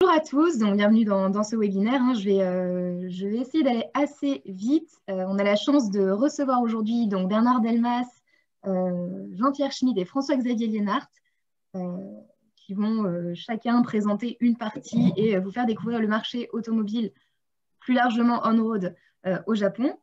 Bonjour à tous, donc bienvenue dans ce webinaire. Je vais essayer d'aller assez vite. On a la chance de recevoir aujourd'hui donc Bernard Delmas, Jean-Pierre Schmid et François-Xavier Liénart euh, qui vont chacun présenter une partie et vous faire découvrir le marché automobile plus largement on-road au Japon.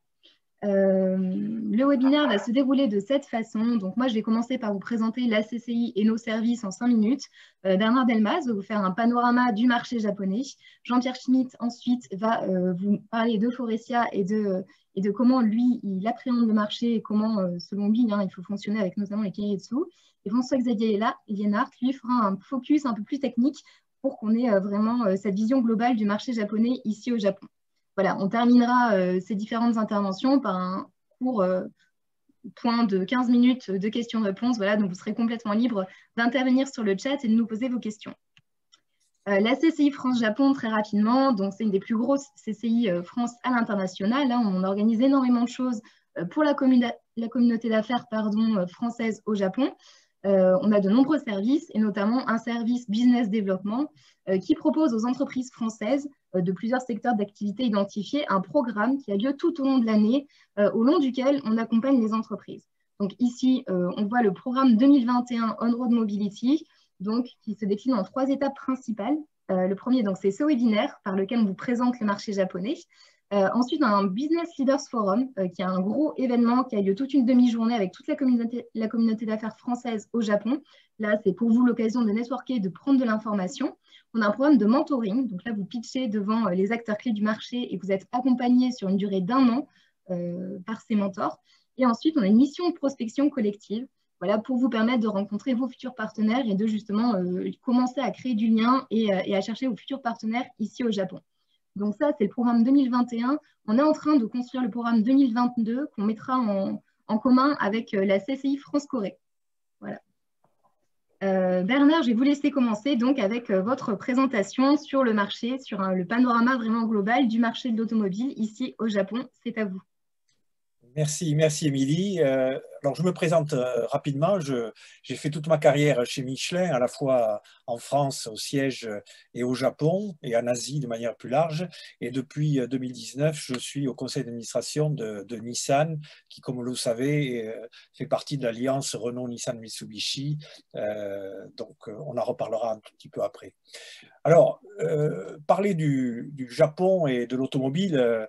Le webinaire va se dérouler de cette façon. Donc moi, je vais commencer par vous présenter la CCI et nos services en 5 minutes. Bernard Delmas va vous faire un panorama du marché japonais. Jean-Pierre Schmitt, ensuite, va vous parler de Forestia et de comment, lui, il appréhende le marché et comment, selon lui, il faut fonctionner avec notamment les Keiretsu. Et François-Xavier Liénart, lui, fera un focus un peu plus technique pour qu'on ait vraiment cette vision globale du marché japonais ici au Japon. Voilà, on terminera ces différentes interventions par un court point de 15 minutes de questions-réponses. Voilà, donc vous serez complètement libre d'intervenir sur le chat et de nous poser vos questions. La CCI France-Japon, très rapidement, donc c'est une des plus grosses CCI France à l'international. Hein, on organise énormément de choses pour la communauté d'affaires française au Japon. On a de nombreux services et notamment un service business développement qui propose aux entreprises françaises de plusieurs secteurs d'activité identifiés un programme qui a lieu tout au long de l'année au long duquel on accompagne les entreprises. Donc ici, on voit le programme 2021 On-Road Mobility donc, qui se décline en 3 étapes principales. Le premier, c'est ce webinaire par lequel on vous présente le marché japonais. Ensuite, on a un Business Leaders Forum, qui est un gros événement qui a lieu toute une demi-journée avec toute la communauté d'affaires française au Japon. Là, c'est pour vous l'occasion de networker, de prendre de l'information. On a un programme de mentoring. Donc là, vous pitchez devant les acteurs clés du marché et vous êtes accompagné sur une durée d'1 an par ces mentors. Et ensuite, on a une mission de prospection collective. Voilà, pour vous permettre de rencontrer vos futurs partenaires et de justement commencer à créer du lien et à chercher vos futurs partenaires ici au Japon. Donc ça, c'est le programme 2021. On est en train de construire le programme 2022 qu'on mettra en commun avec la CCI France-Corée. Voilà. Bernard, je vais vous laisser commencer donc avec votre présentation sur le marché, sur le panorama vraiment global du marché de l'automobile ici au Japon. C'est à vous. Merci Émilie. Alors je me présente rapidement. J'ai fait toute ma carrière chez Michelin, à la fois en France, au siège, et au Japon, et en Asie de manière plus large. Et depuis 2019, je suis au conseil d'administration de Nissan, qui, comme vous le savez, fait partie de l'alliance Renault-Nissan-Mitsubishi. Donc on en reparlera un tout petit peu après. Alors, parler du Japon et de l'automobile,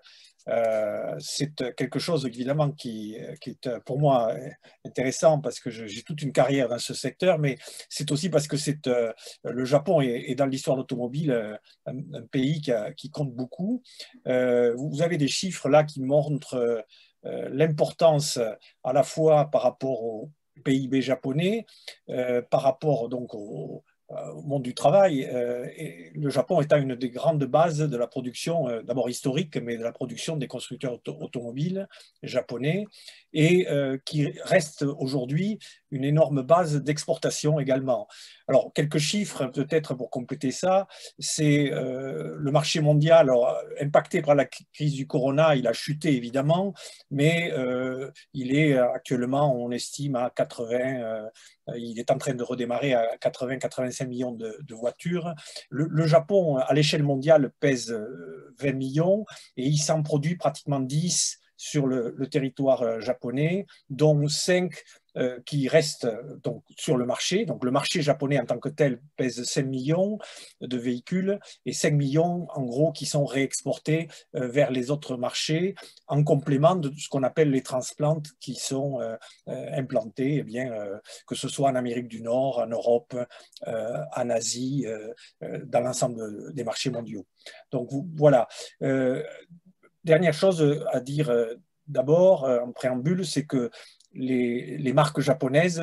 c'est quelque chose évidemment qui est pour moi intéressant parce que j'ai toute une carrière dans ce secteur, mais c'est aussi parce que le Japon est dans l'histoire de l'automobile un pays qui compte beaucoup. Vous avez des chiffres là qui montrent l'importance à la fois par rapport au PIB japonais, par rapport donc au monde du travail, et le Japon étant une des grandes bases de la production, d'abord historique, mais de la production des constructeurs automobiles japonais, et qui reste aujourd'hui une énorme base d'exportation également. Alors, quelques chiffres peut-être pour compléter ça, c'est le marché mondial, alors, impacté par la crise du corona, il a chuté évidemment, mais il est actuellement, on estime, à 80, il est en train de redémarrer à 80-85 millions de voitures. Le Japon, à l'échelle mondiale, pèse 20 millions et il s'en produit pratiquement 10 sur le territoire japonais, dont 5 qui restent donc sur le marché. Donc le marché japonais en tant que tel pèse 5 millions de véhicules et 5 millions en gros qui sont réexportés vers les autres marchés en complément de ce qu'on appelle les transplantes qui sont implantés, eh bien, que ce soit en Amérique du Nord, en Europe, en Asie, dans l'ensemble des marchés mondiaux. Donc voilà. Dernière chose à dire d'abord en préambule, c'est que les marques japonaises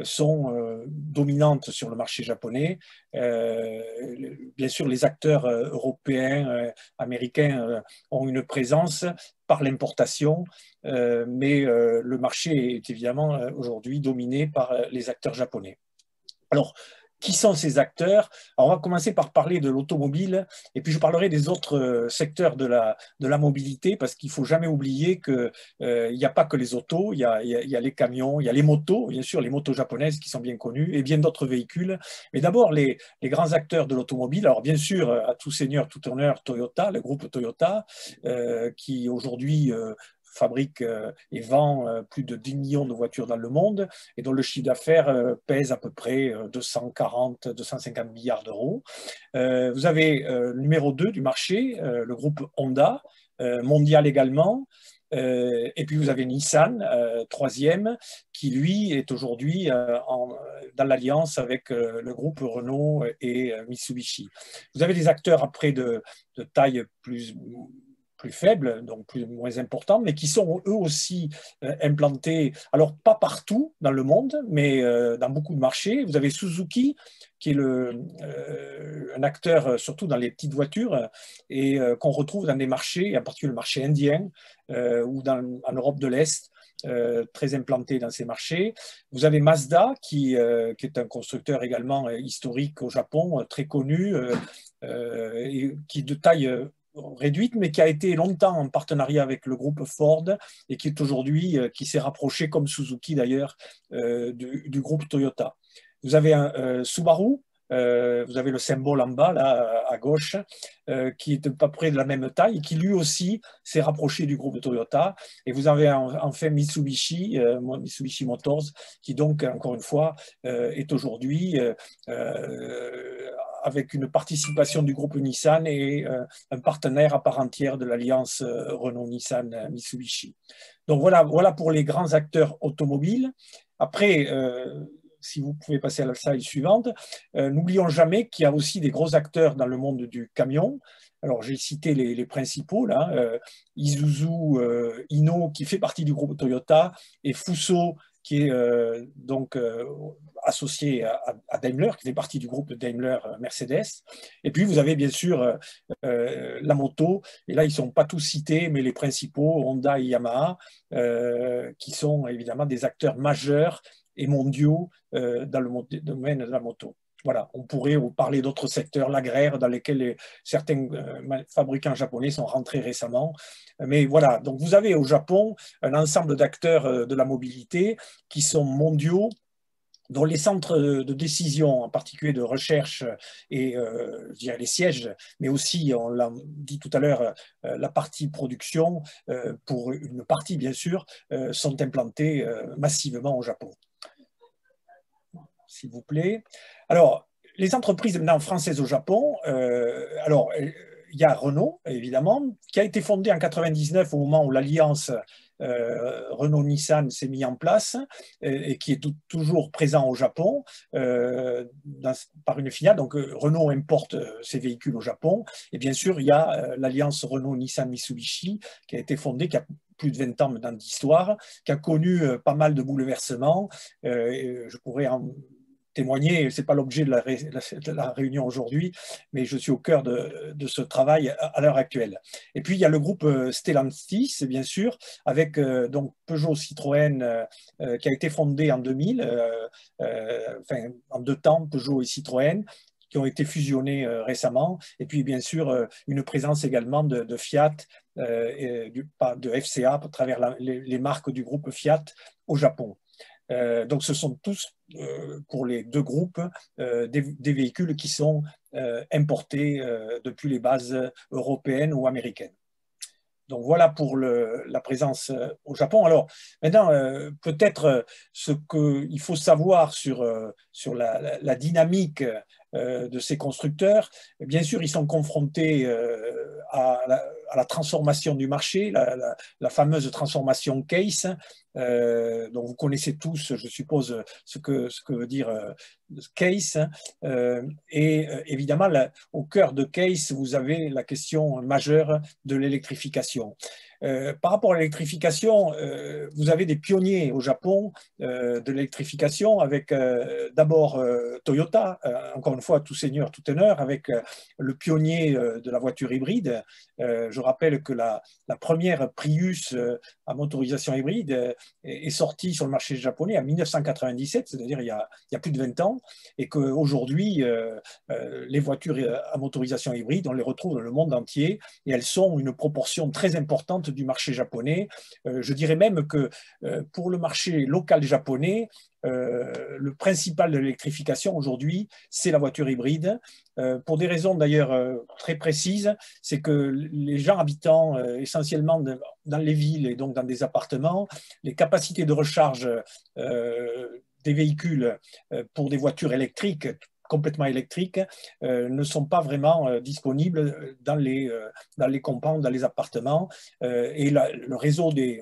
sont dominantes sur le marché japonais. Bien sûr, les acteurs européens, américains ont une présence par l'importation, mais le marché est évidemment aujourd'hui dominé par les acteurs japonais. Alors, Qui sont ces acteurs? Alors, on va commencer par parler de l'automobile et puis je parlerai des autres secteurs de la mobilité parce qu'il ne faut jamais oublier qu'il n'y a pas que les autos, il y a les camions, il y a les motos, bien sûr, les motos japonaises qui sont bien connues et bien d'autres véhicules. Mais d'abord, les grands acteurs de l'automobile, alors bien sûr, à tout seigneur, tout honneur, Toyota, le groupe Toyota, qui aujourd'hui fabrique et vend plus de 10 millions de voitures dans le monde et dont le chiffre d'affaires pèse à peu près 240-250 milliards d'euros. Vous avez le numéro 2 du marché, le groupe Honda, mondial également. Et puis vous avez Nissan, troisième, qui lui est aujourd'hui dans l'alliance avec le groupe Renault et Mitsubishi. Vous avez des acteurs après de taille plus faibles, donc moins importants, mais qui sont eux aussi implantés, alors pas partout dans le monde, mais dans beaucoup de marchés. Vous avez Suzuki, qui est un acteur surtout dans les petites voitures et qu'on retrouve dans des marchés, en particulier le marché indien ou en Europe de l'Est, très implanté dans ces marchés. Vous avez Mazda, qui est un constructeur également historique au Japon, très connu, et qui est de taille réduite, mais qui a été longtemps en partenariat avec le groupe Ford et qui est aujourd'hui, qui s'est rapproché, comme Suzuki d'ailleurs, du groupe Toyota. Vous avez un Subaru, vous avez le symbole en bas, là, à gauche, qui est à peu près de la même taille et qui lui aussi s'est rapproché du groupe Toyota. Et vous avez enfin Mitsubishi, Mitsubishi Motors, qui donc, encore une fois, est aujourd'hui avec une participation du groupe Nissan et un partenaire à part entière de l'alliance Renault-Nissan-Mitsubishi. Donc voilà pour les grands acteurs automobiles. Après, si vous pouvez passer à la slide suivante, n'oublions jamais qu'il y a aussi des gros acteurs dans le monde du camion. Alors, j'ai cité les principaux, là, Isuzu, Hino, qui fait partie du groupe Toyota, et Fuso, qui est donc associé à Daimler, qui fait partie du groupe Daimler-Mercedes. Et puis, vous avez bien sûr la moto, et là, ils ne sont pas tous cités, mais les principaux, Honda et Yamaha, qui sont évidemment des acteurs majeurs et mondiaux dans le domaine de la moto. Voilà, on pourrait parler d'autres secteurs, l'agraire, dans lesquels certains fabricants japonais sont rentrés récemment. Mais voilà, donc vous avez au Japon un ensemble d'acteurs de la mobilité qui sont mondiaux, dont les centres de décision, en particulier de recherche et je dirais les sièges, mais aussi, on l'a dit tout à l'heure, la partie production, pour une partie bien sûr, sont implantés massivement au Japon. S'il vous plaît. Alors, les entreprises maintenant françaises au Japon, alors, il y a Renault, évidemment, qui a été fondée en 99 au moment où l'alliance Renault-Nissan s'est mise en place et qui est toujours présent au Japon par une filiale. Donc, Renault importe ses véhicules au Japon. Et bien sûr, il y a l'alliance Renault-Nissan-Mitsubishi qui a été fondée, qui a plus de 20 ans maintenant d'histoire, qui a connu pas mal de bouleversements. Je pourrais en témoigner, ce n'est pas l'objet de la réunion aujourd'hui, mais je suis au cœur de ce travail à l'heure actuelle. Et puis, il y a le groupe Stellantis, bien sûr, avec donc Peugeot Citroën, qui a été fondé en 2000, enfin, en 2 temps, Peugeot et Citroën, qui ont été fusionnés récemment, et puis bien sûr une présence également de Fiat, de FCA, à travers les marques du groupe Fiat au Japon. Donc ce sont tous, pour les 2 groupes, des véhicules qui sont importés depuis les bases européennes ou américaines. Donc voilà pour la présence au Japon. Alors maintenant, peut-être ce qu'il faut savoir sur la dynamique de ces constructeurs. Bien sûr, ils sont confrontés à la transformation du marché, la fameuse transformation CASE. Donc vous connaissez tous, je suppose, ce que veut dire CASE. Et évidemment, au cœur de CASE, vous avez la question majeure de l'électrification. Par rapport à l'électrification, vous avez des pionniers au Japon de l'électrification avec d'abord Toyota, encore une fois tout seigneur, tout honneur, avec le pionnier de la voiture hybride. Je rappelle que la première Prius à motorisation hybride est sortie sur le marché japonais en 1997, c'est-à-dire il y a plus de 20 ans, et qu'aujourd'hui, les voitures à motorisation hybride, on les retrouve dans le monde entier, et elles sont une proportion très importante du marché japonais. Je dirais même que pour le marché local japonais, le principal de l'électrification aujourd'hui, c'est la voiture hybride. Pour des raisons d'ailleurs très précises, c'est que les gens habitant essentiellement dans les villes et donc dans des appartements, les capacités de recharge des véhicules pour des voitures électriques complètement électriques ne sont pas vraiment disponibles dans les compounds, dans les appartements, et le réseau des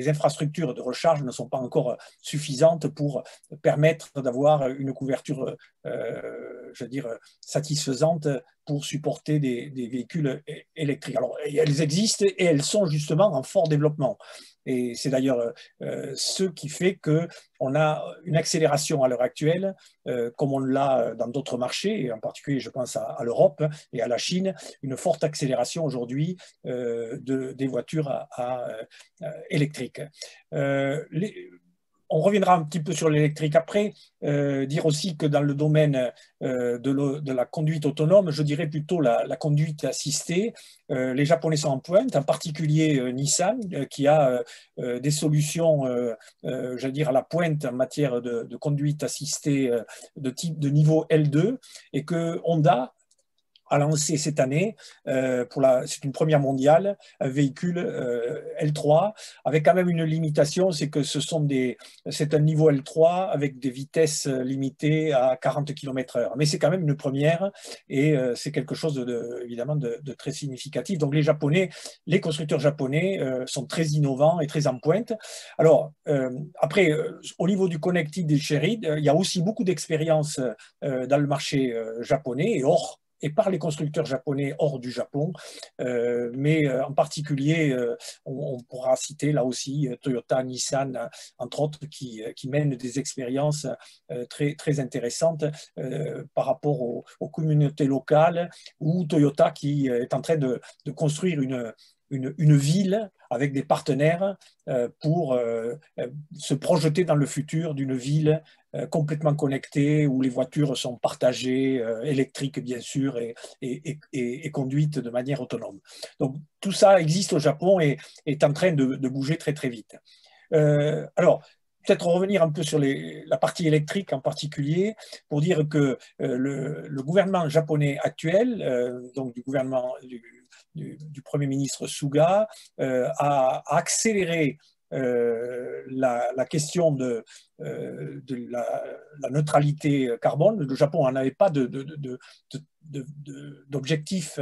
infrastructures de recharge ne sont pas encore suffisantes pour permettre d'avoir une couverture, je veux dire, satisfaisante pour supporter des véhicules électriques. Alors, elles existent et elles sont justement en fort développement. Et c'est d'ailleurs ce qui fait qu'on a une accélération à l'heure actuelle, comme on l'a dans d'autres marchés, et en particulier je pense à l'Europe et à la Chine, une forte accélération aujourd'hui des voitures électriques. On reviendra un petit peu sur l'électrique après, dire aussi que dans le domaine de la conduite autonome, je dirais plutôt la conduite assistée, les Japonais sont en pointe, en particulier Nissan, qui a des solutions, j'allais dire, à la pointe en matière de conduite assistée de niveau L2, et que Honda a lancé cette année, c'est une première mondiale, un véhicule L3, avec quand même une limitation, c'est que c'est un niveau L3 avec des vitesses limitées à 40 km/h. Mais c'est quand même une première, et c'est quelque chose évidemment de très significatif. Donc les constructeurs japonais sont très innovants et très en pointe. Alors, après, au niveau du connected shared, il y a aussi beaucoup d'expérience dans le marché japonais et par les constructeurs japonais hors du Japon, mais en particulier, on pourra citer là aussi Toyota, Nissan, entre autres, qui mènent des expériences très, très intéressantes par rapport aux communautés locales, ou Toyota qui est en train de construire une ville avec des partenaires pour se projeter dans le futur d'une ville complètement connectée, où les voitures sont partagées, électriques bien sûr, et conduites de manière autonome. Donc tout ça existe au Japon et est en train de bouger très très vite. Alors, peut-être revenir un peu sur la partie électrique en particulier, pour dire que le gouvernement japonais actuel, donc du gouvernement du Premier ministre Suga, a accéléré la question de la neutralité carbone. Le Japon n'avait pas d'objectif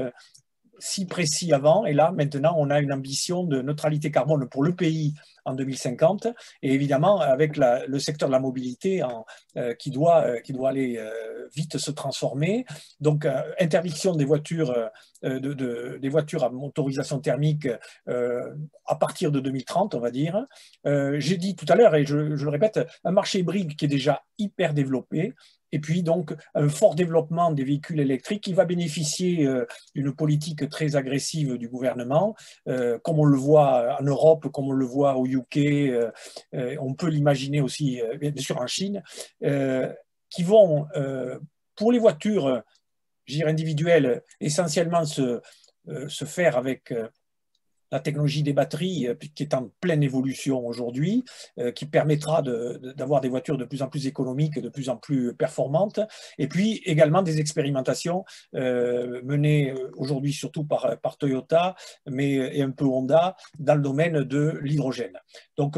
si précis avant, et là maintenant on a une ambition de neutralité carbone pour le pays en 2050, et évidemment avec le secteur de la mobilité qui doit aller vite se transformer. Donc interdiction des voitures à motorisation thermique à partir de 2030, on va dire. J'ai dit tout à l'heure, et je le répète, un marché hybride qui est déjà hyper développé, et puis donc un fort développement des véhicules électriques qui va bénéficier d'une politique très agressive du gouvernement, comme on le voit en Europe, comme on le voit au UK, on peut l'imaginer aussi bien sûr en Chine, qui vont, pour les voitures, je dirais individuelles, essentiellement se faire avec la technologie des batteries qui est en pleine évolution aujourd'hui, qui permettra d'avoir des voitures de plus en plus économiques, de plus en plus performantes, et puis également des expérimentations menées aujourd'hui surtout par Toyota, et un peu Honda, dans le domaine de l'hydrogène. Donc,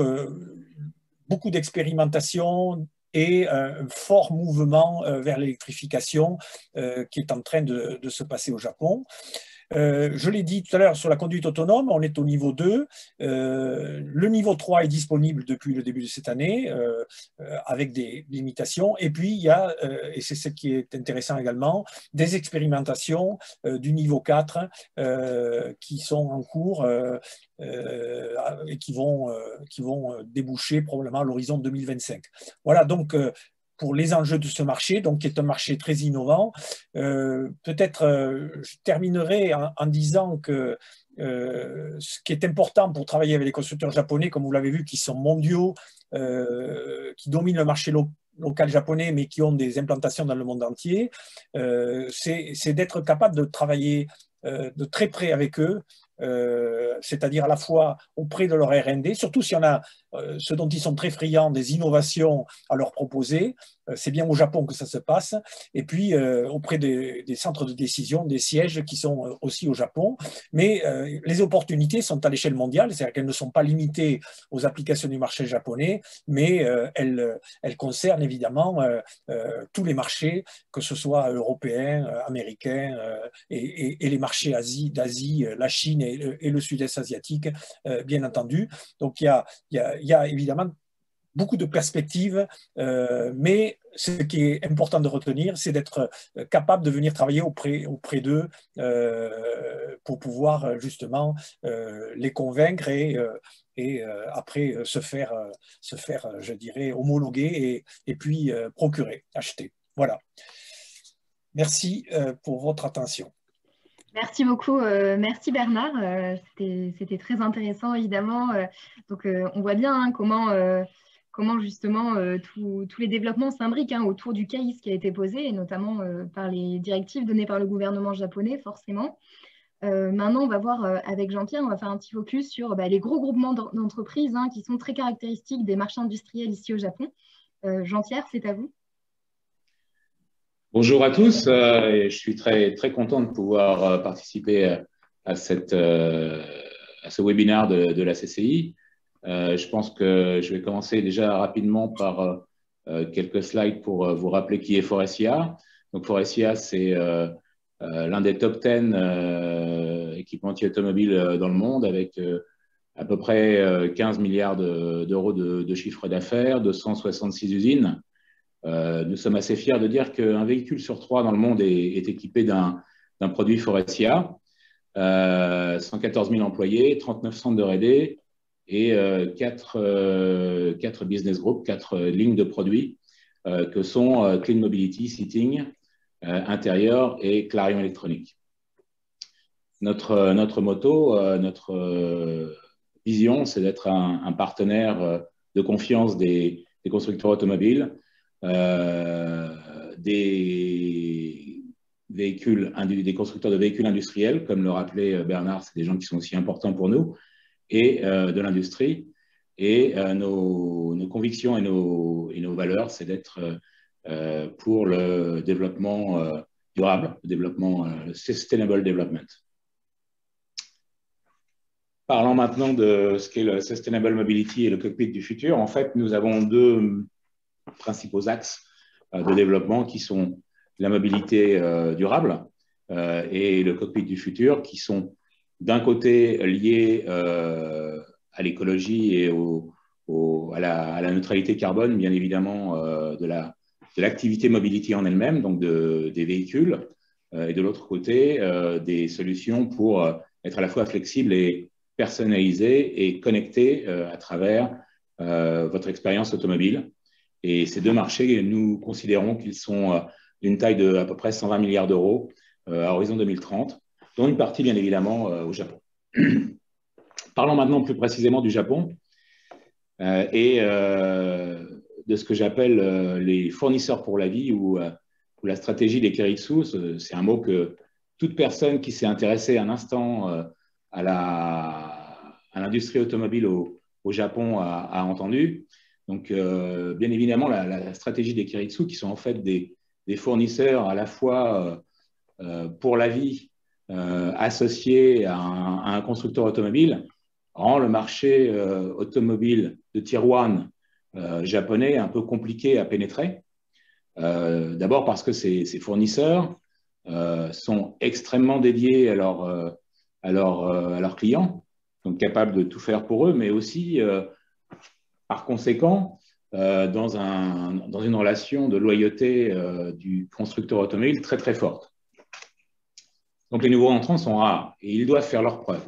beaucoup d'expérimentations et un fort mouvement vers l'électrification qui est en train de se passer au Japon. Je l'ai dit tout à l'heure, sur la conduite autonome, on est au niveau 2. Le niveau 3 est disponible depuis le début de cette année, avec des limitations. Et puis, il y a, et c'est ce qui est intéressant également, des expérimentations du niveau 4 qui sont en cours et qui vont déboucher probablement à l'horizon 2025. Voilà, donc, pour les enjeux de ce marché, donc, qui est un marché très innovant. Peut-être je terminerai en disant que ce qui est important pour travailler avec les constructeurs japonais, comme vous l'avez vu, qui sont mondiaux, qui dominent le marché local japonais, mais qui ont des implantations dans le monde entier, c'est d'être capable de travailler de très près avec eux, c'est-à-dire à la fois auprès de leur R&D, surtout si on a ce dont ils sont très friands, des innovations à leur proposer. C'est bien au Japon que ça se passe. Et puis auprès des centres de décision, des sièges qui sont aussi au Japon. Mais les opportunités sont à l'échelle mondiale, c'est-à-dire qu'elles ne sont pas limitées aux applications du marché japonais, mais elles concernent évidemment tous les marchés, que ce soit européens, américains et les marchés d'Asie, la Chine et le sud-est asiatique, bien entendu. Donc il y a évidemment beaucoup de perspectives, mais ce qui est important de retenir, c'est d'être capable de venir travailler auprès d'eux pour pouvoir justement les convaincre et après se faire, je dirais, homologuer et puis procurer, acheter. Voilà. Merci pour votre attention. Merci beaucoup, merci Bernard. C'était très intéressant, évidemment. Donc, on voit bien hein, comment justement tous les développements s'imbriquent hein, autour du CAIS qui a été posé, et notamment par les directives données par le gouvernement japonais, forcément. Maintenant, on va voir avec Jean-Pierre, on va faire un petit focus sur les gros groupements d'entreprises hein, qui sont très caractéristiques des marchés industriels ici au Japon. Jean-Pierre, c'est à vous. Bonjour à tous, je suis très, très content de pouvoir participer à ce webinaire de la CCI. Je pense que je vais commencer déjà rapidement par quelques slides pour vous rappeler qui est Faurecia. Donc Faurecia, c'est l'un des top 10 équipementiers automobiles dans le monde, avec à peu près 15 milliards d'euros de chiffre d'affaires, 266 usines. Nous sommes assez fiers de dire qu'un véhicule sur 3 dans le monde est équipé d'un produit Faurecia. 114 000 employés, 39 centres de R&D et 4 business groups, 4 lignes de produits que sont Clean Mobility, Seating, Intérieur et Clarion Électronique. Notre motto, notre vision, c'est d'être un partenaire de confiance des constructeurs automobiles, des constructeurs de véhicules industriels, comme le rappelait Bernard, c'est des gens qui sont aussi importants pour nous, et de l'industrie. Et nos convictions et nos valeurs, c'est d'être pour le développement durable, le développement Sustainable Development. Parlons maintenant de ce qu'est le Sustainable Mobility et le cockpit du futur. En fait, nous avons 2 principaux axes de développement qui sont la mobilité durable et le cockpit du futur, qui sont d'un côté liés à l'écologie et à la neutralité carbone, bien évidemment, de l'activité mobility en elle-même, donc des véhicules, et de l'autre côté, des solutions pour être à la fois flexibles et personnalisées et connectées à travers votre expérience automobile. Et ces 2 marchés, nous considérons qu'ils sont d'une taille de à peu près 120 milliards d'euros à horizon 2030, dont une partie, bien évidemment, au Japon. Parlons maintenant plus précisément du Japon et de ce que j'appelle les fournisseurs pour la vie ou la stratégie des Keiretsu. C'est un mot que toute personne qui s'est intéressée un instant à l'industrie automobile au Japon a entendu. Donc, bien évidemment, la stratégie des Keiretsu, qui sont en fait des fournisseurs à la fois pour la vie associés à un constructeur automobile, rend le marché automobile de Tier 1 japonais un peu compliqué à pénétrer. D'abord parce que ces fournisseurs sont extrêmement dédiés à leurs clients, donc capables de tout faire pour eux, mais aussi, par conséquent, dans une relation de loyauté du constructeur automobile très, très forte. Donc, les nouveaux entrants sont rares et ils doivent faire leurs preuves.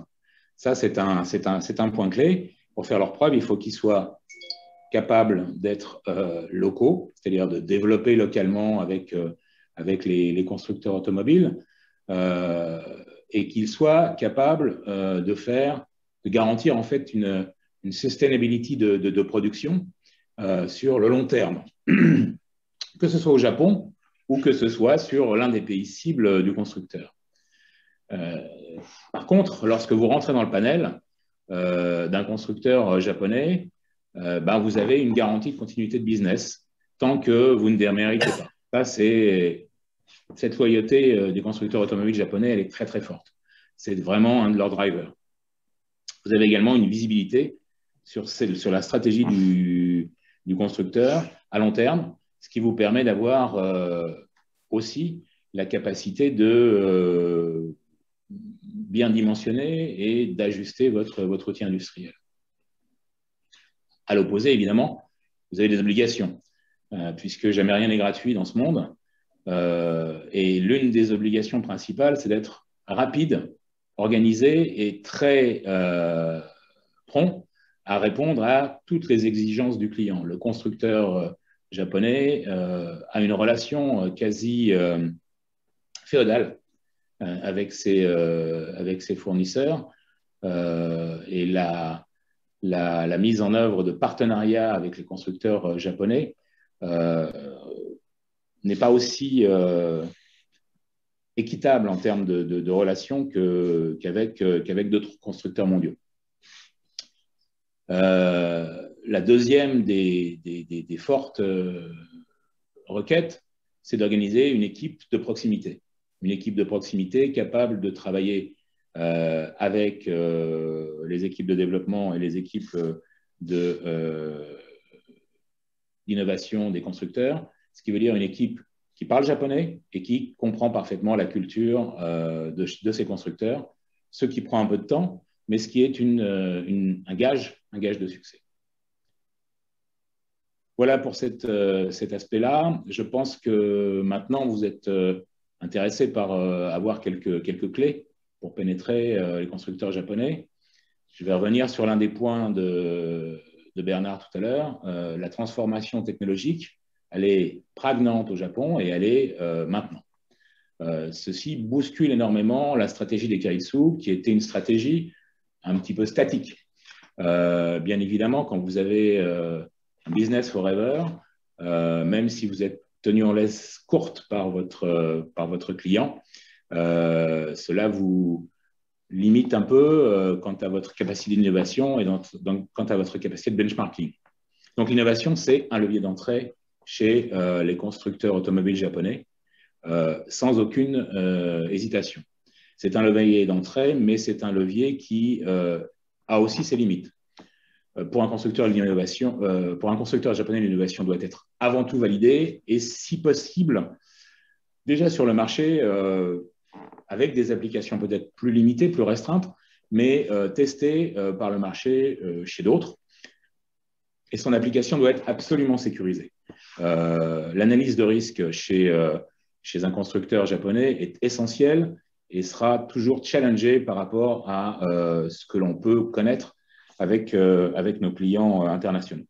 Ça, c'est un point clé. Pour faire leurs preuves, il faut qu'ils soient capables d'être locaux, c'est-à-dire de développer localement avec les constructeurs automobiles, et qu'ils soient capables de garantir en fait une sustainability de production sur le long terme, que ce soit au Japon ou que ce soit sur l'un des pays cibles du constructeur. Par contre, lorsque vous rentrez dans le panel d'un constructeur japonais, vous avez une garantie de continuité de business tant que vous ne déméritez pas. Cette loyauté des constructeurs automobiles japonais, elle est très très forte. C'est vraiment un de leurs drivers. Vous avez également une visibilité sur la stratégie du constructeur à long terme, ce qui vous permet d'avoir aussi la capacité de bien dimensionner et d'ajuster votre outil industriel. À l'opposé, évidemment, vous avez des obligations, puisque jamais rien n'est gratuit dans ce monde. Et l'une des obligations principales, c'est d'être rapide, organisé et très prompt à répondre à toutes les exigences du client. Le constructeur japonais a une relation quasi féodale avec ses fournisseurs, et la mise en œuvre de partenariats avec les constructeurs japonais n'est pas aussi équitable en termes de relations qu'avec d'autres constructeurs mondiaux. La deuxième des fortes requêtes, c'est d'organiser une équipe de proximité. Une équipe de proximité capable de travailler avec les équipes de développement et les équipes d'innovation des constructeurs, ce qui veut dire une équipe qui parle japonais et qui comprend parfaitement la culture de ces constructeurs, ce qui prend un peu de temps, mais ce qui est un gage de succès. Voilà pour cet aspect-là. Je pense que maintenant, vous êtes intéressé par avoir quelques clés pour pénétrer les constructeurs japonais. Je vais revenir sur l'un des points de Bernard tout à l'heure. La transformation technologique, elle est prégnante au Japon et elle est maintenant. Ceci bouscule énormément la stratégie des Keiretsu, qui était une stratégie un petit peu statique. Bien évidemment, quand vous avez un business forever, même si vous êtes tenu en laisse courte par votre client, cela vous limite un peu quant à votre capacité d'innovation et quant à votre capacité de benchmarking. Donc l'innovation, c'est un levier d'entrée chez les constructeurs automobiles japonais, sans aucune hésitation. C'est un levier d'entrée, mais c'est un levier qui a aussi ses limites. Pour un constructeur japonais, l'innovation doit être avant tout validée et, si possible, déjà sur le marché, avec des applications peut-être plus limitées, plus restreintes, mais testées par le marché chez d'autres. Et son application doit être absolument sécurisée. L'analyse de risque chez un constructeur japonais est essentielle et sera toujours challengée par rapport à ce que l'on peut connaître avec nos clients internationaux.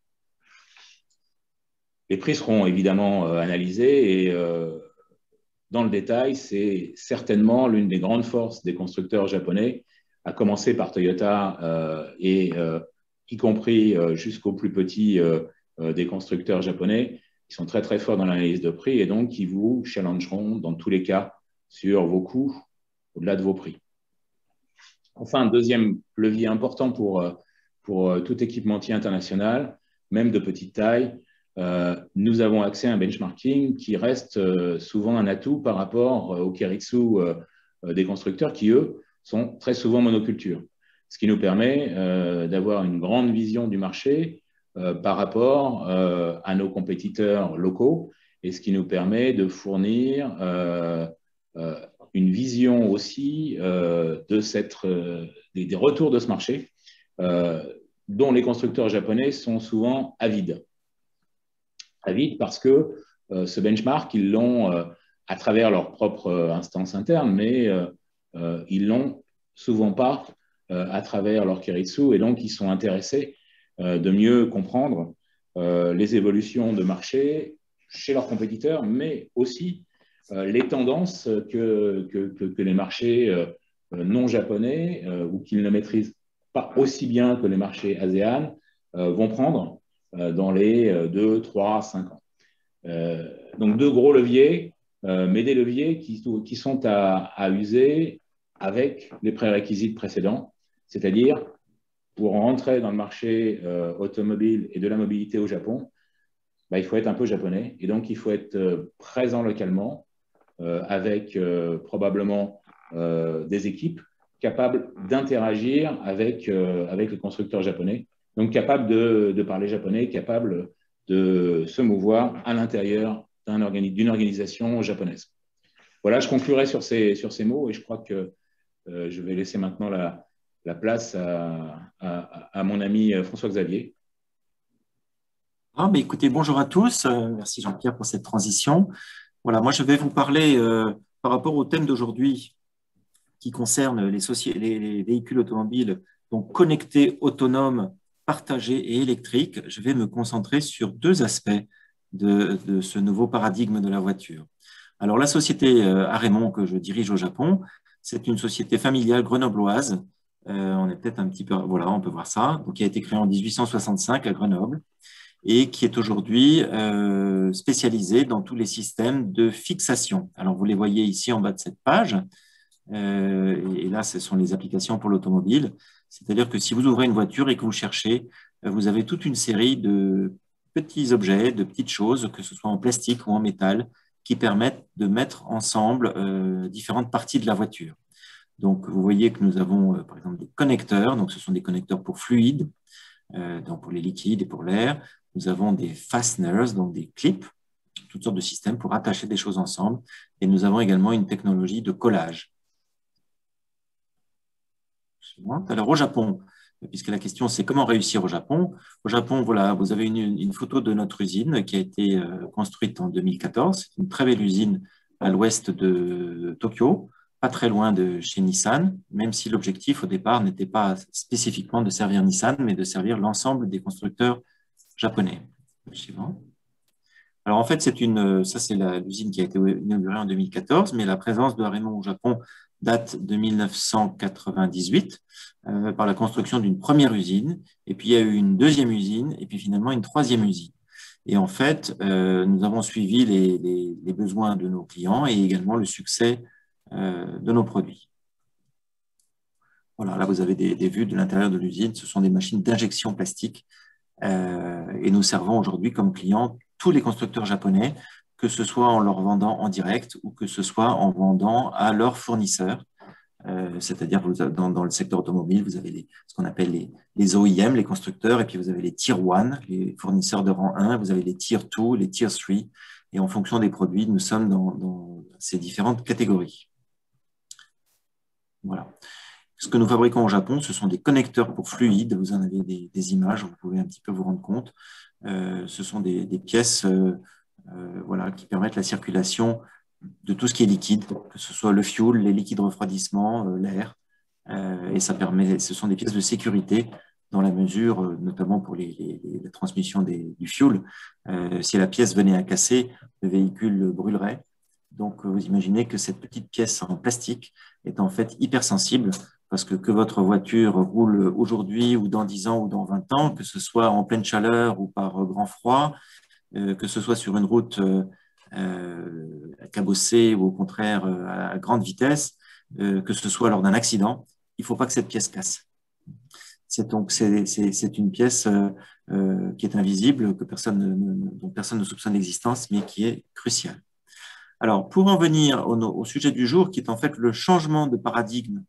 Les prix seront évidemment analysés et dans le détail, c'est certainement l'une des grandes forces des constructeurs japonais, à commencer par Toyota et y compris jusqu'aux plus petits des constructeurs japonais, qui sont très très forts dans l'analyse de prix et donc qui vous challengeront dans tous les cas sur vos coûts au-delà de vos prix. Enfin, un deuxième levier important pour tout équipementier international, même de petite taille, nous avons accès à un benchmarking qui reste souvent un atout par rapport aux Keiretsu des constructeurs qui, eux, sont très souvent monoculture. Ce qui nous permet d'avoir une grande vision du marché par rapport à nos compétiteurs locaux et ce qui nous permet de fournir une vision aussi des retours de ce marché, dont les constructeurs japonais sont souvent avides. Avides parce que ce benchmark, ils l'ont à travers leur propre instance interne, mais ils l'ont souvent pas à travers leur Keiretsu, et donc ils sont intéressés de mieux comprendre les évolutions de marché chez leurs compétiteurs, mais aussi les tendances que les marchés non japonais ou qu'ils ne maîtrisent pas aussi bien que les marchés ASEAN vont prendre dans les 2, 3, 5 ans. Donc, deux gros leviers, mais des leviers qui sont à user avec les prérequis précédents, c'est-à-dire pour rentrer dans le marché automobile et de la mobilité au Japon, il faut être un peu japonais, et donc il faut être présent localement avec probablement des équipes capables d'interagir avec les constructeurs japonais, donc capables de parler japonais, capables de se mouvoir à l'intérieur d'une organisation japonaise. Voilà, je conclurai sur ces mots, et je crois que je vais laisser maintenant la place à mon ami François-Xavier. Ah, mais écoutez, bonjour à tous. Merci Jean-Pierre pour cette transition. Voilà, moi je vais vous parler par rapport au thème d'aujourd'hui qui concerne les véhicules automobiles donc connectés, autonomes, partagés et électriques. Je vais me concentrer sur deux aspects de ce nouveau paradigme de la voiture. Alors la société Arémon que je dirige au Japon, c'est une société familiale grenobloise. On est peut-être un petit peu, voilà, on peut voir ça. Donc, qui a été créée en 1865 à Grenoble et qui est aujourd'hui spécialisée dans tous les systèmes de fixation. Alors, vous les voyez ici en bas de cette page. Et là, ce sont les applications pour l'automobile. C'est-à-dire que si vous ouvrez une voiture et que vous cherchez, vous avez toute une série de petits objets, de petites choses, que ce soit en plastique ou en métal, qui permettent de mettre ensemble différentes parties de la voiture. Donc, vous voyez que nous avons, par exemple, des connecteurs. Donc, ce sont des connecteurs pour fluides, donc pour les liquides et pour l'air. Nous avons des fasteners, donc des clips, toutes sortes de systèmes pour attacher des choses ensemble. Et nous avons également une technologie de collage. Alors, au Japon, puisque la question, c'est comment réussir au Japon. Au Japon, voilà, vous avez une photo de notre usine qui a été construite en 2014. C'est une très belle usine à l'ouest de Tokyo, pas très loin de chez Nissan, même si l'objectif au départ n'était pas spécifiquement de servir Nissan, mais de servir l'ensemble des constructeurs japonais. Suivant. Alors en fait, ça c'est l'usine qui a été inaugurée en 2014, mais la présence de Arémon au Japon date de 1998 par la construction d'une première usine, et puis il y a eu une deuxième usine, et puis finalement une troisième usine. Et en fait, nous avons suivi les besoins de nos clients et également le succès de nos produits. Voilà, là vous avez des vues de l'intérieur de l'usine. Ce sont des machines d'injection plastique et nous servons aujourd'hui comme clients tous les constructeurs japonais, que ce soit en leur vendant en direct ou que ce soit en vendant à leurs fournisseurs. C'est-à-dire dans le secteur automobile, vous avez ce qu'on appelle les OEM, les constructeurs, et puis vous avez les Tier 1, les fournisseurs de rang 1, vous avez les Tier 2, les Tier 3, et en fonction des produits, nous sommes dans ces différentes catégories. Voilà. Ce que nous fabriquons au Japon, ce sont des connecteurs pour fluides. Vous en avez des images, vous pouvez un petit peu vous rendre compte. Ce sont des pièces voilà, qui permettent la circulation de tout ce qui est liquide, que ce soit le fuel, les liquides de refroidissement, l'air. Et ce sont des pièces de sécurité dans la mesure, notamment pour la transmission du fuel. Si la pièce venait à casser, le véhicule brûlerait. Donc, vous imaginez que cette petite pièce en plastique est en fait hypersensible parce que votre voiture roule aujourd'hui ou dans 10 ans ou dans 20 ans, que ce soit en pleine chaleur ou par grand froid, que ce soit sur une route cabossée ou au contraire à grande vitesse, que ce soit lors d'un accident, il ne faut pas que cette pièce casse. C'est une pièce qui est invisible, dont personne ne soupçonne l'existence, mais qui est cruciale. Alors, pour en venir au sujet du jour, qui est en fait le changement de paradigme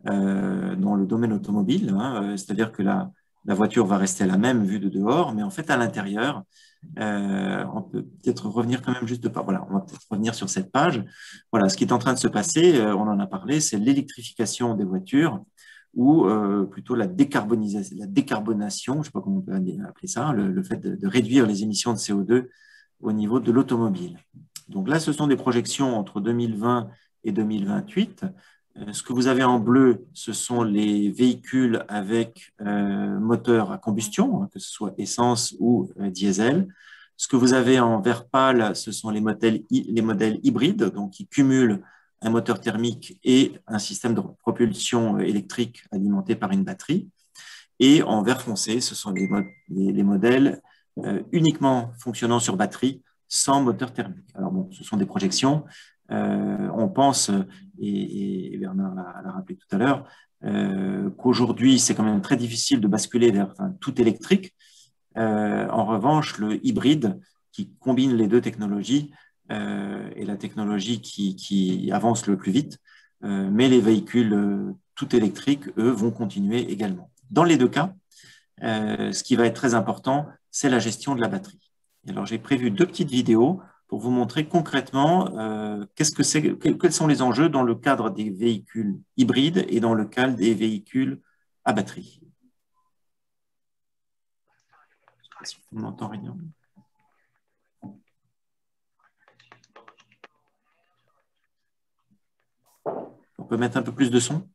dans le domaine automobile, hein, c'est-à-dire que la voiture va rester la même vue de dehors, mais en fait, à l'intérieur, on peut peut-être revenir quand même juste de pas. Voilà, on va peut-être revenir sur cette page. Voilà, ce qui est en train de se passer, on en a parlé, c'est l'électrification des voitures ou plutôt la décarbonation, je ne sais pas comment on peut appeler ça, le fait de réduire les émissions de CO2 au niveau de l'automobile. Donc là, ce sont des projections entre 2020 et 2028. Ce que vous avez en bleu, ce sont les véhicules avec moteur à combustion, hein, que ce soit essence ou diesel. Ce que vous avez en vert pâle, ce sont les modèles hybrides, donc qui cumulent un moteur thermique et un système de propulsion électrique alimenté par une batterie. Et en vert foncé, ce sont les modèles uniquement fonctionnant sur batterie, sans moteur thermique. Alors bon, ce sont des projections. On pense, et Bernard l'a rappelé tout à l'heure, qu'aujourd'hui, c'est quand même très difficile de basculer vers tout électrique. En revanche, le hybride, qui combine les deux technologies, est la technologie qui avance le plus vite, mais les véhicules tout électriques, eux, vont continuer également. Dans les deux cas, ce qui va être très important, c'est la gestion de la batterie. Et alors, j'ai prévu 2 petites vidéos pour vous montrer concrètement quels sont les enjeux dans le cadre des véhicules hybrides et dans le cadre des véhicules à batterie. Je ne sais pas si on n'entend rien. On peut mettre un peu plus de son?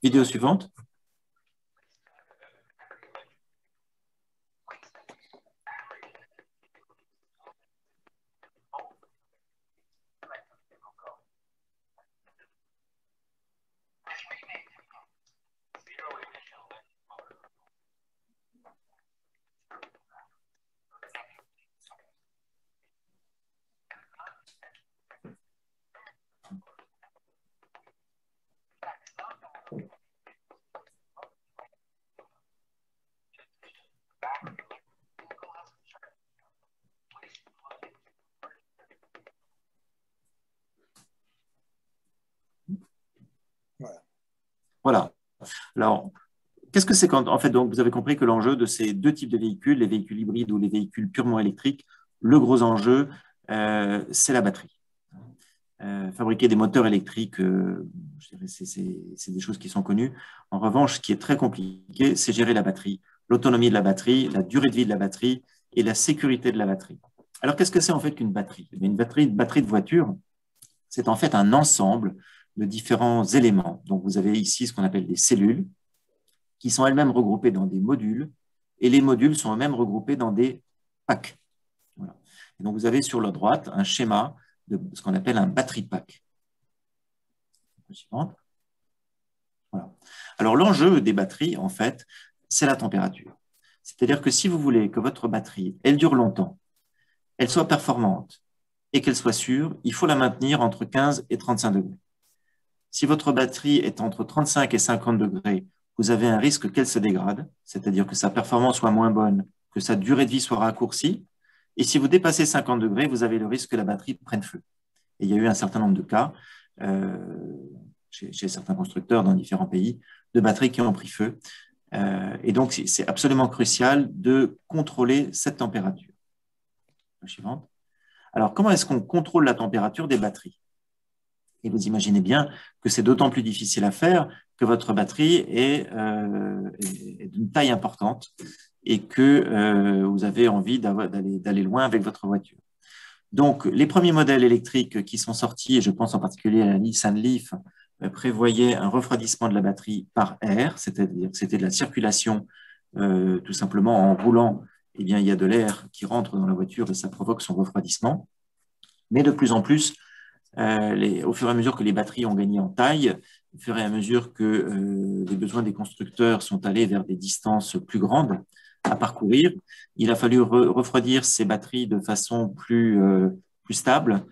Vidéo suivante. Voilà. Alors, qu'est-ce que c'est quand, en fait, donc, vous avez compris que l'enjeu de ces 2 types de véhicules, les véhicules hybrides ou les véhicules purement électriques, le gros enjeu, c'est la batterie. Fabriquer des moteurs électriques, je dirais, c'est des choses qui sont connues. En revanche, ce qui est très compliqué, c'est gérer la batterie, l'autonomie de la batterie, la durée de vie de la batterie et la sécurité de la batterie. Alors, qu'est-ce que c'est en fait qu'une batterie? Une batterie de voiture, c'est en fait un ensemble de différents éléments. Donc, vous avez ici ce qu'on appelle des cellules qui sont elles-mêmes regroupées dans des modules et les modules sont eux-mêmes regroupés dans des packs. Voilà. Et donc, vous avez sur la droite un schéma de ce qu'on appelle un battery pack. Voilà. Alors, l'enjeu des batteries, en fait, c'est la température. C'est-à-dire que si vous voulez que votre batterie, elle dure longtemps, elle soit performante et qu'elle soit sûre, il faut la maintenir entre 15 et 35 degrés. Si votre batterie est entre 35 et 50 degrés, vous avez un risque qu'elle se dégrade, c'est-à-dire que sa performance soit moins bonne, que sa durée de vie soit raccourcie. Et si vous dépassez 50 degrés, vous avez le risque que la batterie prenne feu. Et il y a eu un certain nombre de cas chez certains constructeurs dans différents pays de batteries qui ont pris feu. Et donc, c'est absolument crucial de contrôler cette température. La suivante. Alors, comment est-ce qu'on contrôle la température des batteries? Et vous imaginez bien que c'est d'autant plus difficile à faire que votre batterie est d'une taille importante et que vous avez envie d'aller loin avec votre voiture. Donc, les premiers modèles électriques qui sont sortis, et je pense en particulier à la Nissan Leaf, prévoyaient un refroidissement de la batterie par air, c'est-à-dire que c'était de la circulation tout simplement en roulant. Eh bien, il y a de l'air qui rentre dans la voiture et ça provoque son refroidissement. Mais de plus en plus, au fur et à mesure que les batteries ont gagné en taille, au fur et à mesure que les besoins des constructeurs sont allés vers des distances plus grandes à parcourir, il a fallu refroidir ces batteries de façon plus stable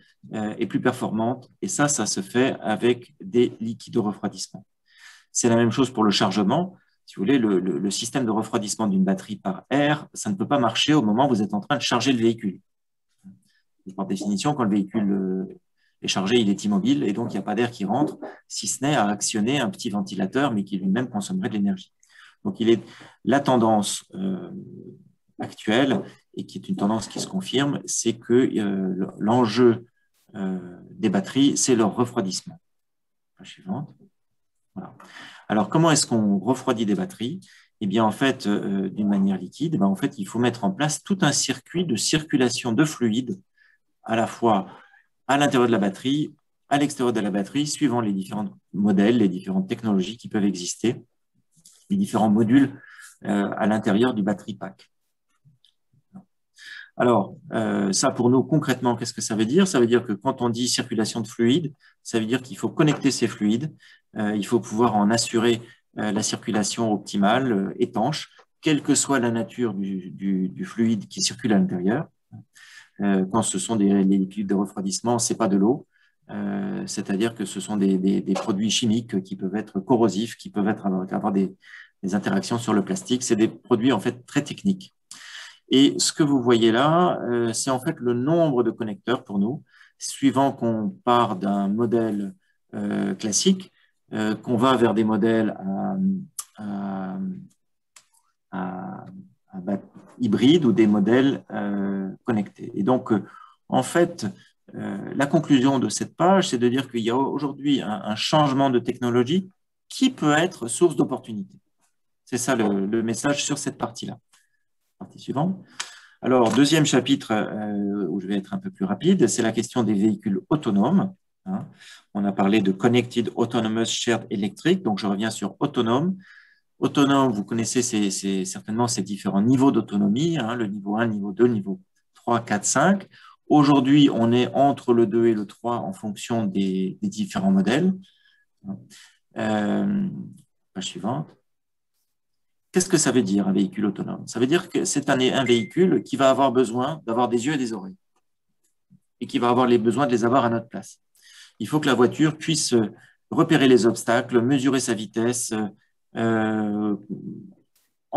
et plus performante. Et ça se fait avec des liquides de refroidissement. C'est la même chose pour le chargement. Si vous voulez, le système de refroidissement d'une batterie par air, ça ne peut pas marcher au moment où vous êtes en train de charger le véhicule. Par définition, quand le véhicule est chargé, il est immobile et donc il n'y a pas d'air qui rentre, si ce n'est à actionner un petit ventilateur, mais qui lui-même consommerait de l'énergie. Donc, la tendance actuelle, et qui est une tendance qui se confirme, c'est que l'enjeu des batteries, c'est leur refroidissement. La suivante. Voilà. Alors, comment est-ce qu'on refroidit des batteries? Eh bien, en fait, d'une manière liquide, en fait, il faut mettre en place tout un circuit de circulation de fluide, à la fois à l'intérieur de la batterie, à l'extérieur de la batterie, suivant les différents modèles, les différentes technologies qui peuvent exister, les différents modules à l'intérieur du battery pack. Alors, ça pour nous, concrètement, qu'est-ce que ça veut dire? Ça veut dire que quand on dit circulation de fluide, ça veut dire qu'il faut connecter ces fluides, il faut pouvoir en assurer la circulation optimale, étanche, quelle que soit la nature du fluide qui circule à l'intérieur. Quand ce sont les liquides de refroidissement, ce n'est pas de l'eau, c'est-à-dire que ce sont des produits chimiques qui peuvent être corrosifs, qui peuvent avoir des interactions sur le plastique. C'est des produits en fait très techniques. Et ce que vous voyez là, c'est en fait le nombre de connecteurs pour nous, suivant qu'on part d'un modèle classique, qu'on va vers des modèles hybrides ou des modèles connectés. Et donc, en fait, la conclusion de cette page, c'est de dire qu'il y a aujourd'hui un changement de technologie qui peut être source d'opportunités. C'est ça le message sur cette partie-là. Partie suivante. Alors, deuxième chapitre, où je vais être un peu plus rapide, c'est la question des véhicules autonomes. Hein. On a parlé de Connected Autonomous Shared Electric, donc je reviens sur autonome. Autonome, vous connaissez certainement ces différents niveaux d'autonomie, hein, le niveau 1, niveau 2, niveau 3, 4, 5. Aujourd'hui, on est entre le 2 et le 3 en fonction des différents modèles. Page suivante. Qu'est-ce que ça veut dire, un véhicule autonome? Ça veut dire que c'est un véhicule qui va avoir besoin d'avoir des yeux et des oreilles et qui va avoir besoin de les avoir à notre place. Il faut que la voiture puisse repérer les obstacles, mesurer sa vitesse en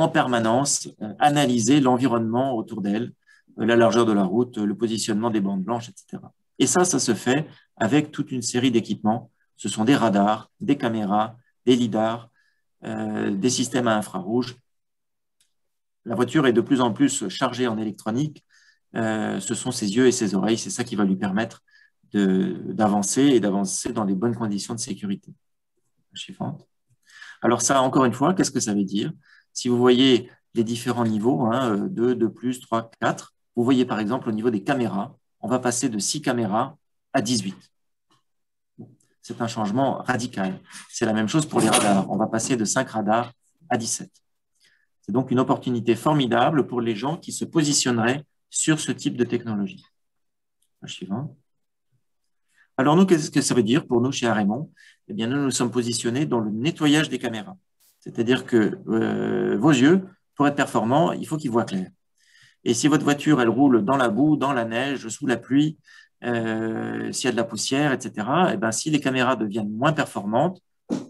permanence, analyser l'environnement autour d'elle, la largeur de la route, le positionnement des bandes blanches, etc. Et ça se fait avec toute une série d'équipements. Ce sont des radars, des caméras, des lidars, des systèmes à infrarouge. La voiture est de plus en plus chargée en électronique. Ce sont ses yeux et ses oreilles. C'est ça qui va lui permettre d'avancer et d'avancer dans les bonnes conditions de sécurité. Suivante. Alors ça, encore une fois, qu'est-ce que ça veut dire? Si vous voyez les différents niveaux, 2, 2+, 3, 4, vous voyez par exemple au niveau des caméras, on va passer de 6 caméras à 18. C'est un changement radical. C'est la même chose pour les radars. On va passer de 5 radars à 17. C'est donc une opportunité formidable pour les gens qui se positionneraient sur ce type de technologie. Suivant. Alors nous, qu'est-ce que ça veut dire pour nous chez Arémon? Eh bien, nous sommes positionnés dans le nettoyage des caméras. C'est-à-dire que vos yeux, pour être performants, il faut qu'ils voient clair. Et si votre voiture, elle roule dans la boue, dans la neige, sous la pluie, s'il y a de la poussière, etc., eh bien, si les caméras deviennent moins performantes,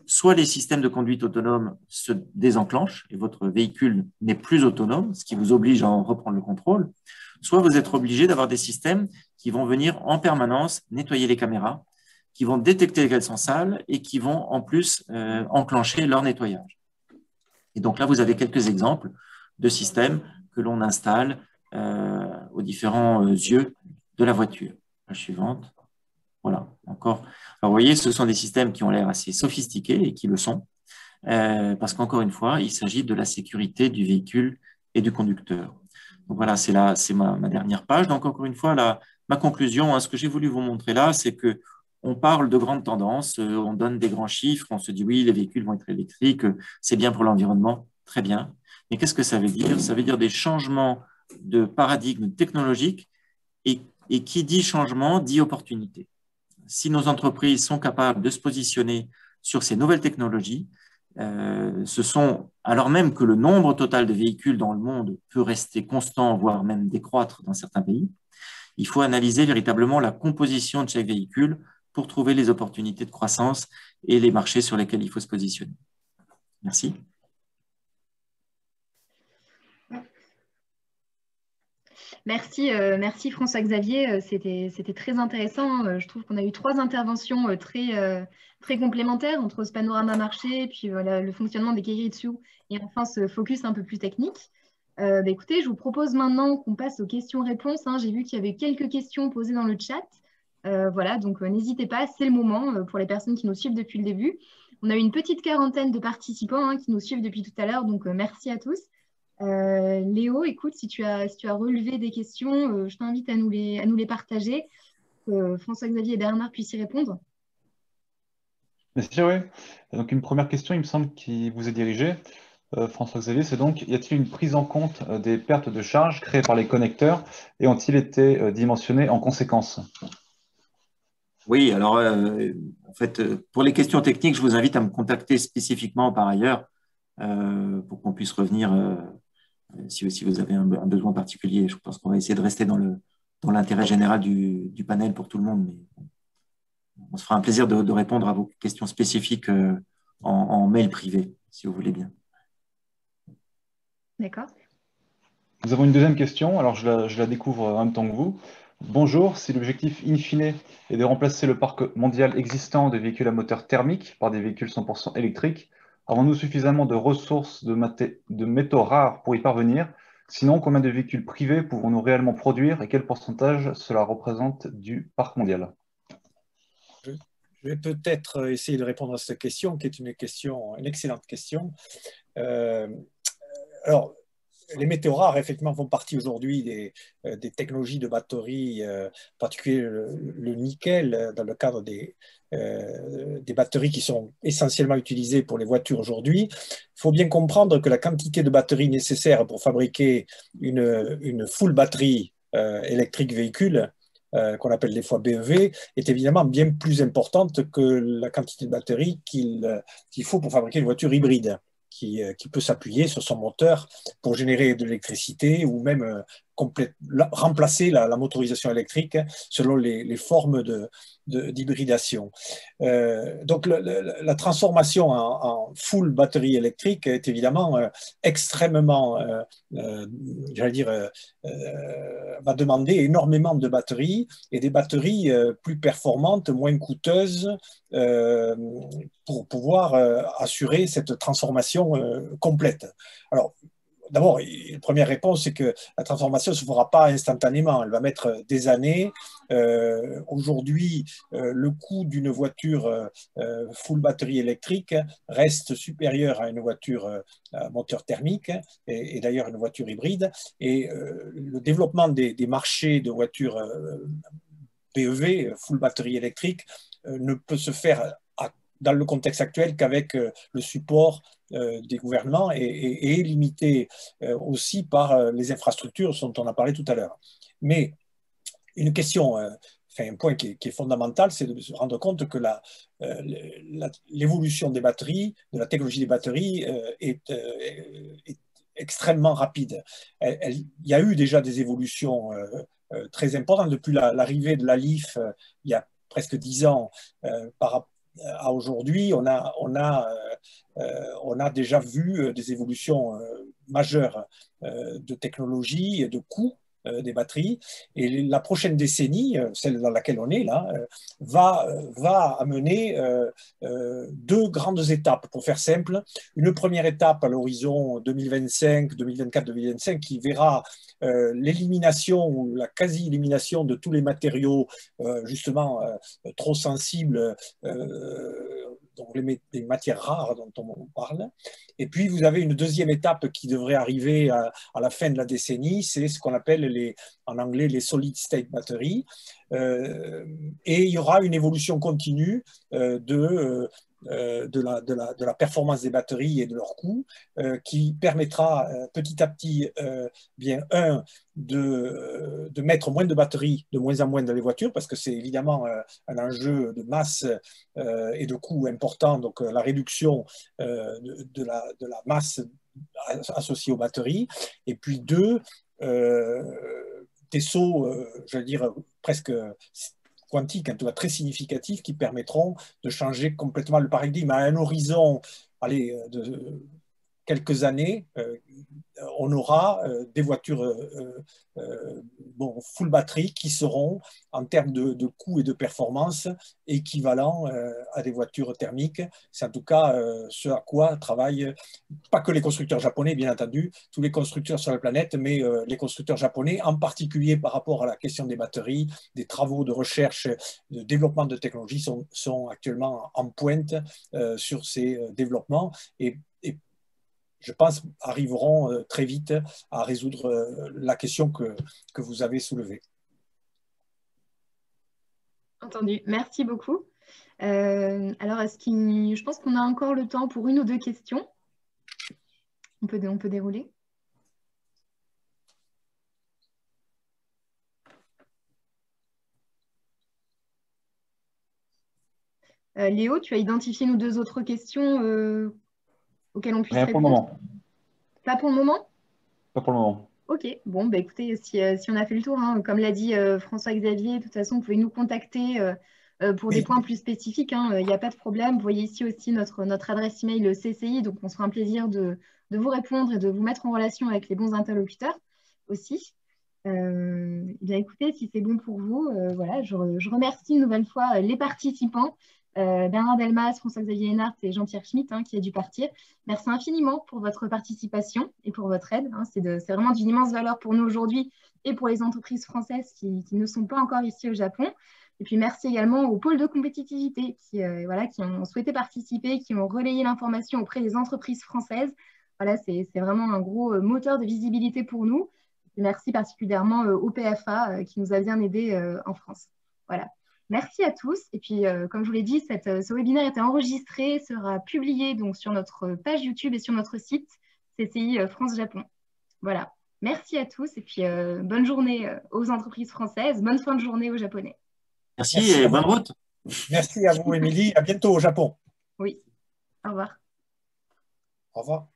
soit les systèmes de conduite autonome se désenclenchent et votre véhicule n'est plus autonome, ce qui vous oblige à en reprendre le contrôle, soit vous êtes obligé d'avoir des systèmes qui vont venir en permanence nettoyer les caméras, qui vont détecter qu'elles sont sales et qui vont en plus enclencher leur nettoyage. Et donc là, vous avez quelques exemples de systèmes que l'on installe aux différents yeux de la voiture. La suivante. Voilà, encore. Alors, vous voyez, ce sont des systèmes qui ont l'air assez sophistiqués et qui le sont, parce qu'encore une fois, il s'agit de la sécurité du véhicule et du conducteur. Donc voilà, c'est ma dernière page. Donc encore une fois, ma conclusion, hein, ce que j'ai voulu vous montrer là, c'est que on parle de grandes tendances, on donne des grands chiffres, on se dit oui, les véhicules vont être électriques, c'est bien pour l'environnement, très bien. Mais qu'est-ce que ça veut dire? Ça veut dire des changements de paradigme technologique et qui dit changement dit opportunité. Si nos entreprises sont capables de se positionner sur ces nouvelles technologies, alors même que le nombre total de véhicules dans le monde peut rester constant, voire même décroître dans certains pays, il faut analyser véritablement la composition de chaque véhicule pour trouver les opportunités de croissance et les marchés sur lesquels il faut se positionner. Merci. Merci François-Xavier, c'était très intéressant. Je trouve qu'on a eu 3 interventions très complémentaires entre ce panorama marché, puis voilà, le fonctionnement des Keiretsu et enfin ce focus un peu plus technique. Écoutez, je vous propose maintenant qu'on passe aux questions-réponses, hein. J'ai vu qu'il y avait quelques questions posées dans le chat. Voilà, donc n'hésitez pas, c'est le moment pour les personnes qui nous suivent depuis le début. On a eu une petite quarantaine de participants, hein, qui nous suivent depuis tout à l'heure, donc merci à tous. Léo, écoute, si tu as relevé des questions, je t'invite à nous les partager, que François-Xavier et Bernard puissent y répondre. Bien sûr, oui. Donc une première question, il me semble, qui vous est dirigée, François-Xavier, c'est donc, y a-t-il une prise en compte des pertes de charge créées par les connecteurs et ont-ils été dimensionnés en conséquence? Oui, alors en fait, pour les questions techniques, je vous invite à me contacter spécifiquement par ailleurs pour qu'on puisse revenir si vous avez un besoin particulier. Je pense qu'on va essayer de rester dans l'intérêt général du panel pour tout le monde, mais on se fera un plaisir de répondre à vos questions spécifiques en mail privé, si vous voulez bien. D'accord. Nous avons une deuxième question, alors je la découvre en même temps que vous. Bonjour, si l'objectif in fine est de remplacer le parc mondial existant de véhicules à moteur thermique par des véhicules 100% électriques, avons-nous suffisamment de ressources de métaux rares pour y parvenir? Sinon, combien de véhicules privés pouvons-nous réellement produire et quel pourcentage cela représente du parc mondial? Je vais peut-être essayer de répondre à cette question, qui est une excellente question. Alors, les métaux rares, effectivement, font partie aujourd'hui des technologies de batterie, en particulier le nickel, dans le cadre des batteries qui sont essentiellement utilisées pour les voitures aujourd'hui. Il faut bien comprendre que la quantité de batterie nécessaire pour fabriquer une full batterie électrique véhicule, qu'on appelle des fois BEV, est évidemment bien plus importante que la quantité de batterie qu'il faut pour fabriquer une voiture hybride, qui peut s'appuyer sur son moteur pour générer de l'électricité ou même remplacer la motorisation électrique selon les formes d'hybridation. Donc la transformation en full batterie électrique est évidemment extrêmement, j'allais dire, va demander énormément de batteries et des batteries plus performantes, moins coûteuses, pour pouvoir assurer cette transformation complète. Alors, d'abord, la première réponse, c'est que la transformation ne se fera pas instantanément. Elle va mettre des années. Aujourd'hui, le coût d'une voiture full batterie électrique reste supérieur à une voiture à moteur thermique et d'ailleurs une voiture hybride. Et le développement des marchés de voitures BEV, full batterie électrique, ne peut se faire dans le contexte actuel qu'avec le support des gouvernements et est limité aussi par les infrastructures dont on a parlé tout à l'heure. Mais une question, un point qui est fondamental, c'est de se rendre compte que l'évolution des batteries, de la technologie des batteries est extrêmement rapide. Il y a eu déjà des évolutions très importantes depuis l'arrivée de la LIF il y a presque 10 ans par rapport à aujourd'hui. On a déjà vu des évolutions majeures de technologie et de coûts des batteries. Et la prochaine décennie, celle dans laquelle on est là, va amener 2 grandes étapes, pour faire simple. Une première étape à l'horizon 2025, 2024, 2025, qui verra l'élimination ou la quasi-élimination de tous les matériaux justement trop sensibles donc les matières rares dont on parle. Et puis, vous avez une deuxième étape qui devrait arriver à la fin de la décennie, c'est ce qu'on appelle en anglais les solid state batteries. Et il y aura une évolution continue de la performance des batteries et de leur coût, qui permettra petit à petit, de mettre moins de batteries de moins en moins dans les voitures, parce que c'est évidemment un enjeu de masse et de coût important, donc la réduction de la masse associée aux batteries. Et puis deux, des sauts, je veux dire, presque quantiques, en tout cas très significatifs, qui permettront de changer complètement le paradigme à un horizon, allez, de quelques années. On aura des voitures full batterie qui seront, en termes de coût et de performance, équivalents à des voitures thermiques. C'est en tout cas ce à quoi travaillent, pas que les constructeurs japonais, bien entendu, tous les constructeurs sur la planète, mais les constructeurs japonais, en particulier par rapport à la question des batteries. Des travaux de recherche, de développement de technologies sont actuellement en pointe sur ces développements, et je pense, arriveront très vite à résoudre la question que vous avez soulevée. Entendu. Merci beaucoup. Alors, je pense qu'on a encore le temps pour une ou deux questions. On peut dérouler. Léo, tu as identifié nos deux autres questions auxquelles on puisse Rien répondre? pour le moment. Pas pour le moment? Pas pour le moment. Ok, bon, bah, écoutez, si on a fait le tour, hein, comme l'a dit François-Xavier, de toute façon, vous pouvez nous contacter pour des points plus spécifiques, hein, il n'y a pas de problème. Vous voyez ici aussi notre adresse email CCI, donc on sera un plaisir de vous répondre et de vous mettre en relation avec les bons interlocuteurs aussi. Bien écoutez, si c'est bon pour vous, voilà, je remercie une nouvelle fois les participants, Bernard Delmas, François-Xavier Hénart et Jean-Pierre Schmitt, hein, qui a dû partir. Merci infiniment pour votre participation et pour votre aide. Hein, c'est vraiment d'une immense valeur pour nous aujourd'hui et pour les entreprises françaises qui ne sont pas encore ici au Japon. Et puis merci également aux pôles de compétitivité qui ont souhaité participer, qui ont relayé l'information auprès des entreprises françaises. Voilà, c'est vraiment un gros moteur de visibilité pour nous. Et merci particulièrement au PFA qui nous a bien aidés en France. Voilà. Merci à tous. Et puis, comme je vous l'ai dit, ce webinaire était enregistré, sera publié donc, sur notre page YouTube et sur notre site CCI France-Japon. Voilà. Merci à tous et puis bonne journée aux entreprises françaises. Bonne fin de journée aux Japonais. Merci et bonne route. Merci à vous, Émilie. À bientôt au Japon. Oui. Au revoir. Au revoir.